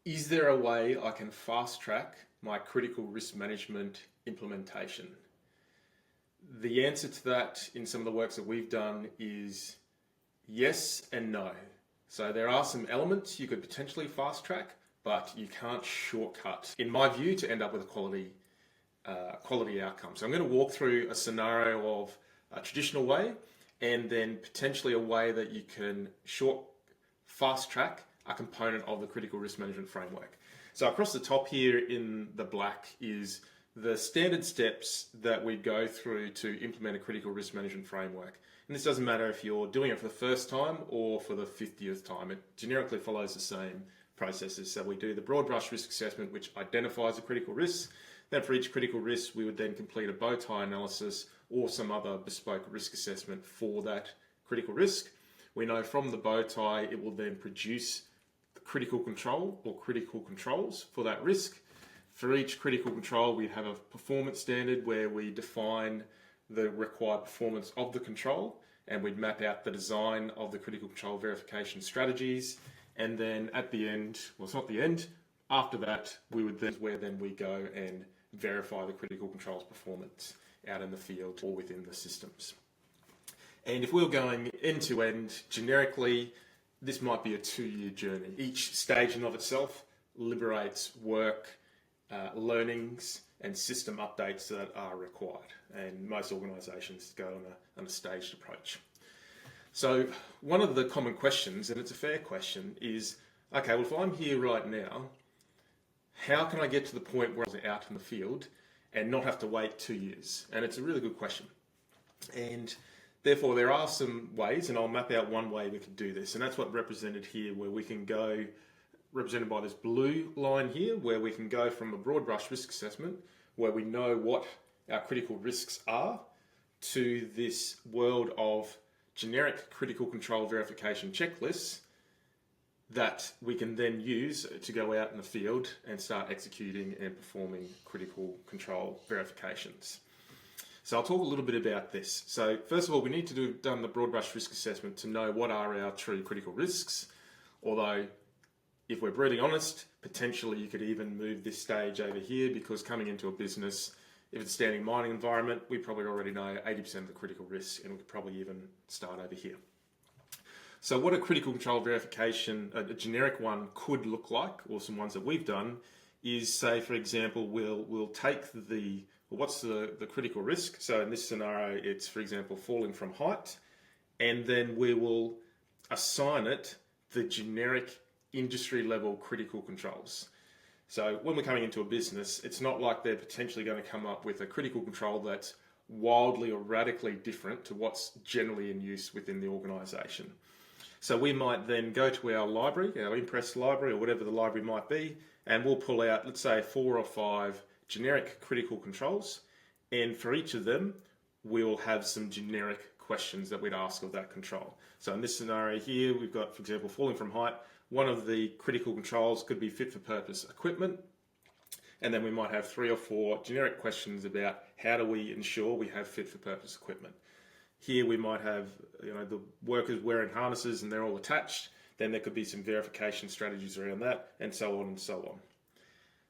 Is there a way I can fast track my critical risk management implementation? The answer to that in some of the works that we've done is yes and no. So there are some elements you could potentially fast track, but you can't shortcut, in my view, to end up with a quality outcome. So I'm going to walk through a scenario of a traditional way and then potentially a way that you can fast track a component of the critical risk management framework. So across the top here in the black is the standard steps that we go through to implement a critical risk management framework. And this doesn't matter if you're doing it for the first time or for the 50th time. It generically follows the same processes. So we do the broad brush risk assessment, which identifies the critical risks. Then for each critical risk, we would then complete a bow tie analysis or some other bespoke risk assessment for that critical risk. We know from the bow tie, it will then produce the critical control or critical controls for that risk. For each critical control, we have a performance standard where we define the required performance of the control, and we'd map out the design of the critical control verification strategies. And then at the end, well, it's not the end, after that, then we go and verify the critical controls performance out in the field or within the systems. And if we were going end to end, generically, this might be a 2-year journey. Each stage in of itself liberates work, learnings, and system updates that are required. And most organisations go on a staged approach. So one of the common questions, and it's a fair question, is, okay, well, if I'm here right now, how can I get to the point where I'm out in the field and not have to wait 2 years? And it's a really good question. And therefore, there are some ways, and I'll map out one way we could do this. And that's what represented here, where we can go, represented by this blue line here, where we can go from a broad brush risk assessment, where we know what our critical risks are, to this world of generic critical control verification checklists that we can then use to go out in the field and start executing and performing critical control verifications. So I'll talk a little bit about this. So first of all, we need to have done the broad brush risk assessment to know what are our true critical risks. Although, if we're brutally honest, potentially you could even move this stage over here, because coming into a business, if it's a standing mining environment, we probably already know 80% of the critical risks, and we could probably even start over here. So what a critical control verification, a generic one, could look like, or some ones that we've done, is, say, for example, we'll take what's the critical risk? So in this scenario, it's, for example, falling from height, and then we will assign it the generic industry level critical controls. So when we're coming into a business, it's not like they're potentially going to come up with a critical control that's wildly or radically different to what's generally in use within the organisation. So we might then go to our library, our Impress library, or whatever the library might be, and we'll pull out, let's say, 4 or 5 generic critical controls. And for each of them, we'll have some generic questions that we'd ask of that control. So in this scenario here, we've got, for example, falling from height. One of the critical controls could be fit for purpose equipment. And then we might have 3 or 4 generic questions about how do we ensure we have fit for purpose equipment. Here we might have, the workers wearing harnesses and they're all attached. Then there could be some verification strategies around that, and so on and so on.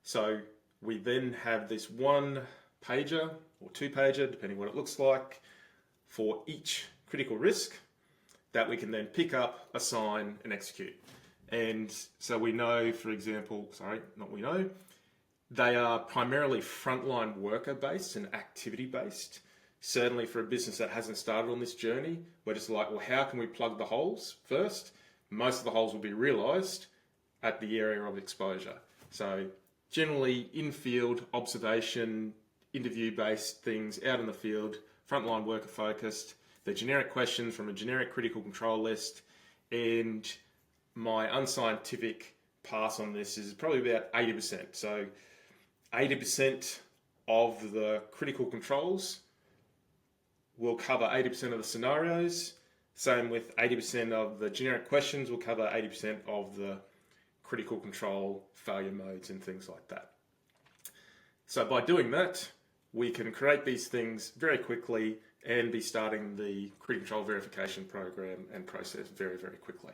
So we then have this 1-pager or 2-pager, depending what it looks like, for each critical risk that we can then pick up, assign, and execute. And so we know, for example, they are primarily frontline worker based and activity based. Certainly for a business that hasn't started on this journey, we're just like, well, how can we plug the holes first? Most of the holes will be realised at the area of exposure. So generally in-field observation, interview-based things out in the field, frontline worker focused, the generic questions from a generic critical control list, and my unscientific pass on this is probably about 80%. So 80% of the critical controls will cover 80% of the scenarios. Same with 80% of the generic questions will cover 80% of the critical control failure modes and things like that. So by doing that, we can create these things very quickly and be starting the critical control verification program and process very, very quickly.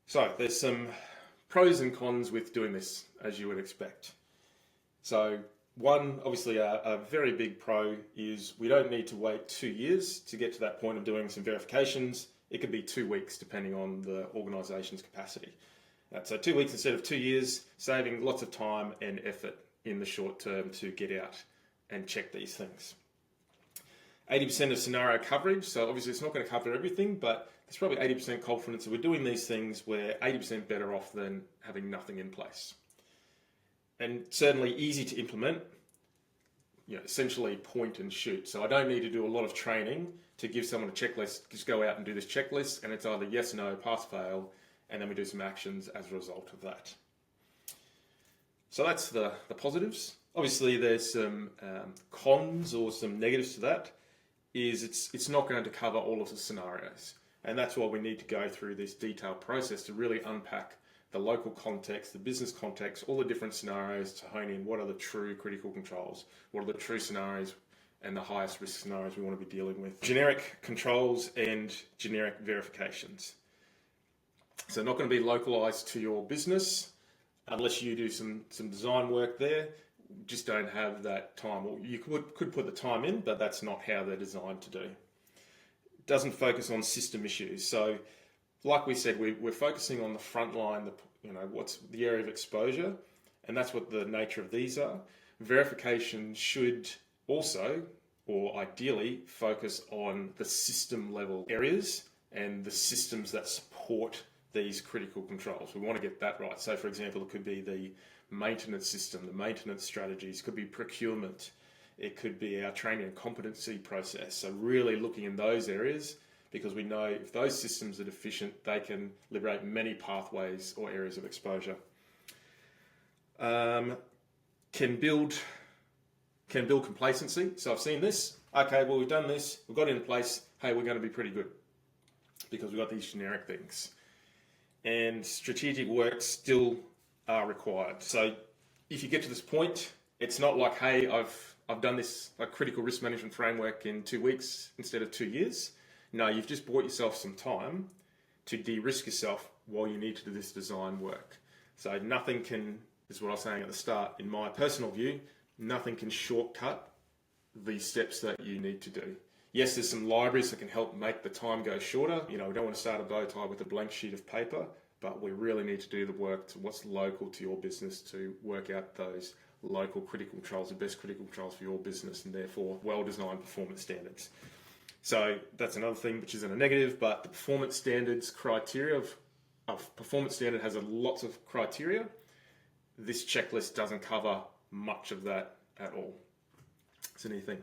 So there's some pros and cons with doing this, as you would expect. So one, obviously a very big pro is we don't need to wait 2 years to get to that point of doing some verifications. It could be 2 weeks depending on the organisation's capacity. So 2 weeks instead of 2 years, saving lots of time and effort in the short term to get out and check these things. 80% of scenario coverage, so obviously it's not going to cover everything, but there's probably 80% confidence that we're doing these things. We're 80% better off than having nothing in place. And certainly easy to implement, essentially point and shoot. So I don't need to do a lot of training to give someone a checklist, just go out and do this checklist, and it's either yes, no, pass, fail, and then we do some actions as a result of that. So that's the positives. Obviously there's some cons or some negatives to that. It's not going to cover all of the scenarios. And that's why we need to go through this detailed process to really unpack the local context, the business context, all the different scenarios to hone in what are the true critical controls, what are the true scenarios and the highest risk scenarios we want to be dealing with. Generic controls and generic verifications. So not going to be localized to your business unless you do some design work there. Just don't have that time. Well, you could put the time in, but that's not how they're designed to do. It doesn't focus on system issues. So like we said, we're focusing on the front line, what's the area of exposure, and that's what the nature of these are. Verification should also, or ideally, focus on the system level areas and the systems that support these critical controls. We want to get that right. So for example, it could be the maintenance system, the maintenance strategies, could be procurement, it could be our training and competency process. So really looking in those areas, because we know if those systems are deficient, they can liberate many pathways or areas of exposure. Can build complacency. So I've seen this. Okay, well, we've done this. We've got it in place. Hey, we're going to be pretty good because we've got these generic things. And strategic work still are required. So if you get to this point, it's not like, hey, I've done this critical risk management framework in 2 weeks instead of 2 years. No, you've just bought yourself some time to de-risk yourself while you need to do this design work. So nothing can, this is what I was saying at the start, in my personal view, nothing can shortcut these steps that you need to do. Yes, there's some libraries that can help make the time go shorter. We don't want to start a bow tie with a blank sheet of paper, but we really need to do the work to what's local to your business to work out those local critical controls, the best critical controls for your business, and therefore well-designed performance standards. So that's another thing which isn't a negative, but the performance standards criteria of performance standard has lots of criteria. This checklist doesn't cover much of that at all. It's a new thing.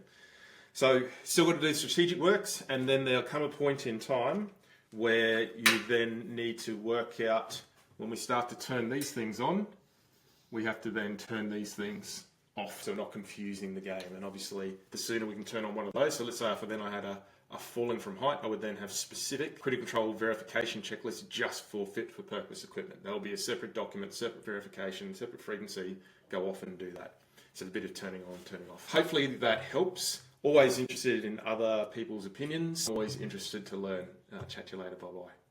So still got to do strategic works, and then there'll come a point in time where you then need to work out, when we start to turn these things on, we have to then turn these things off, so not confusing the game. And obviously, the sooner we can turn on one of those, so let's say if then I had a falling from height, I would then have specific critical control verification checklists just for fit for purpose equipment. That'll be a separate document, separate verification, separate frequency, go off and do that. So a bit of turning on, turning off. Hopefully that helps. Always interested in other people's opinions. Always interested to learn. Chat to you later. Bye-bye.